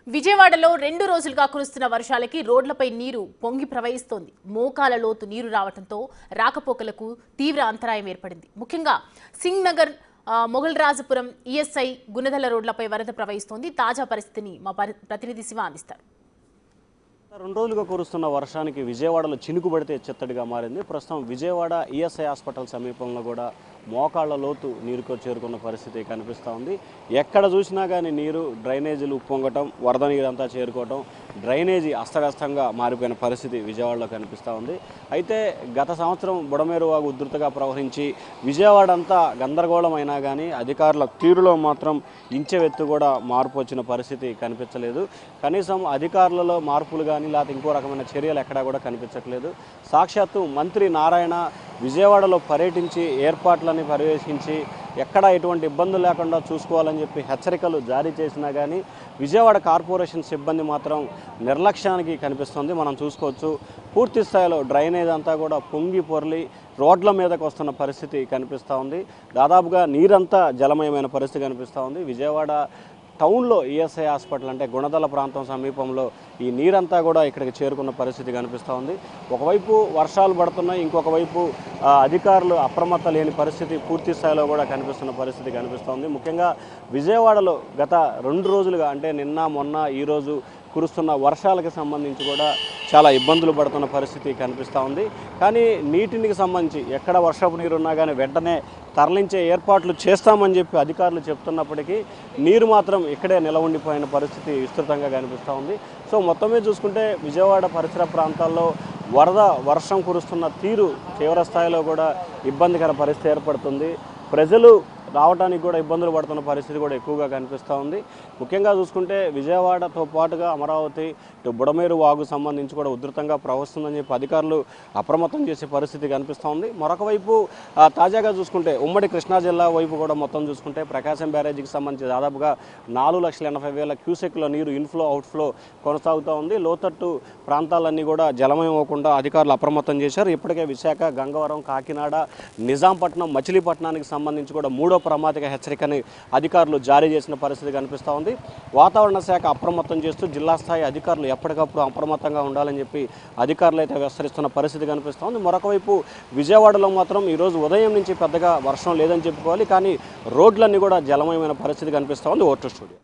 విజయవాడలో 2 రోజులుగా కురుస్తున్న వర్షాలకి రోడ్లపై నీరు పొంగి ప్రవహిస్తోంది. మోకాల లోతు నీరు రావడంతో రాకపోకలకు తీవ్ర అంతరాయం ఏర్పడింది. ముఖ్యంగా సింగ్ నగర్, మొగల్రాజపురం, ఈఎస్ఐ, గుణదల రోడ్లపై వరద ప్రవహిస్తోంది. తాజా పరిస్థితిని మా ప్రతినిధి శివ అందిస్తారు. 2 రోజులుగా కురుస్తున్న వర్షానికి విజయవాడలో చినుకుబడితే చెత్తడిగా మారింది. ప్రస్తుతం విజయవాడ ఈఎస్ఐ హాస్పిటల్ సమీపంలో కూడా మోకాళ్ల లోతు నీరుకు చేరుకున్న పరిస్థితి కనిపిస్తూ ఉంది. ఎక్కడ చూసినా కానీ నీరు, డ్రైనేజీలు ఉప్పొంగటం, వరద నీరంతా చేరుకోవటం, డ్రైనేజీ అస్తవ్యస్తంగా మారిపోయిన పరిస్థితి విజయవాడలో కనిపిస్తూ ఉంది. అయితే గత సంవత్సరం బుడమేరు వాగు ఉధృతగా ప్రవహించి విజయవాడ అంతా గందరగోళం అయినా కానీ అధికారుల తీరులో మాత్రం ఇంచెవెత్తు కూడా మార్పు వచ్చిన పరిస్థితి కనిపించలేదు. కనీసం అధికారులలో మార్పులు కానీ లేకపోతే ఇంకో రకమైన చర్యలు ఎక్కడా కూడా కనిపించట్లేదు. సాక్షాత్తు మంత్రి నారాయణ విజయవాడలో పర్యటించి ఏర్పాట్లని పర్యవేక్షించి ఎక్కడా ఎటువంటి ఇబ్బందులు లేకుండా చూసుకోవాలని చెప్పి హెచ్చరికలు జారీ చేసినా కానీ విజయవాడ కార్పొరేషన్ సిబ్బంది మాత్రం నిర్లక్ష్యానికి కనిపిస్తుంది. మనం చూసుకోవచ్చు, పూర్తి స్థాయిలో డ్రైనేజ్ అంతా కూడా పొంగి పొర్లి రోడ్ల మీదకు వస్తున్న పరిస్థితి కనిపిస్తూ ఉంది. దాదాపుగా నీరంతా జలమయమైన పరిస్థితి కనిపిస్తూ ఉంది. విజయవాడ టౌన్లో ఈఎస్ఐ హాస్పిటల్ అంటే గుణదల ప్రాంతం సమీపంలో ఈ నీరంతా కూడా ఇక్కడికి చేరుకున్న పరిస్థితి కనిపిస్తూ ఉంది. ఒకవైపు వర్షాలు పడుతున్నాయి, ఇంకొక వైపు అధికారులు అప్రమత్త లేని పరిస్థితి పూర్తి స్థాయిలో కూడా కనిపిస్తున్న పరిస్థితి కనిపిస్తూ ఉంది. ముఖ్యంగా విజయవాడలో గత 2 రోజులుగా అంటే నిన్న, మొన్న, ఈరోజు కురుస్తున్న వర్షాలకు సంబంధించి కూడా చాలా ఇబ్బందులు పడుతున్న పరిస్థితి కనిపిస్తూ ఉంది. కానీ నీటికి సంబంధించి ఎక్కడ వర్షపు నీరు ఉన్నా కానీ వెంటనే తరలించే ఏర్పాట్లు చేస్తామని చెప్పి అధికారులు చెప్తున్నప్పటికీ నీరు మాత్రం ఇక్కడే నిలవండిపోయిన పరిస్థితి విస్తృతంగా కనిపిస్తూ ఉంది. సో మొత్తం మీద చూసుకుంటే విజయవాడ పరిసర ప్రాంతాల్లో వర్షం కురుస్తున్న తీరు తీవ్ర స్థాయిలో కూడా ఇబ్బందికర పరిస్థితి ఏర్పడుతుంది. ప్రజలు రావడానికి కూడా ఇబ్బందులు పడుతున్న పరిస్థితి కూడా ఎక్కువగా కనిపిస్తూ ఉంది. ముఖ్యంగా చూసుకుంటే విజయవాడతో పాటుగా అమరావతి, బుడమేరు వాగు సంబంధించి కూడా ఉధృతంగా ప్రవహిస్తుందని చెప్పి అధికారులు అప్రమత్తం చేసే పరిస్థితి కనిపిస్తూ ఉంది. మరొక వైపు తాజాగా చూసుకుంటే ఉమ్మడి కృష్ణా జిల్లా వైపు కూడా మొత్తం చూసుకుంటే ప్రకాశం బ్యారేజీకి సంబంధించి దాదాపుగా 4,80,000 క్యూసెక్ల నీరు ఇన్ఫ్లో అవుట్ఫ్లో కొనసాగుతూ ఉంది. లోతట్టు ప్రాంతాలన్నీ కూడా జలమయం అవ్వకుండా అధికారులు అప్రమత్తం చేశారు. ఇప్పటికే విశాఖ, గంగవరం, కాకినాడ, నిజాంపట్నం, మచిలీపట్నానికి సంబంధించి కూడా 3వ ప్రమాదిక హెచ్చరికని అధికారులు జారీ చేసిన పరిస్థితి కనిపిస్తూ ఉంది. వాతావరణ శాఖ అప్రమత్తం చేస్తూ జిల్లా స్థాయి అధికారులు ఎప్పటికప్పుడు అప్రమత్తంగా ఉండాలని చెప్పి అధికారులు అయితే విస్తరిస్తున్న పరిస్థితి కనిపిస్తూ ఉంది. మరొక వైపు విజయవాడలో మాత్రం ఈరోజు ఉదయం నుంచి పెద్దగా వర్షం లేదని చెప్పుకోవాలి. కానీ రోడ్లన్నీ కూడా జలమయమైన పరిస్థితి కనిపిస్తూ ఉంది. Voter studio.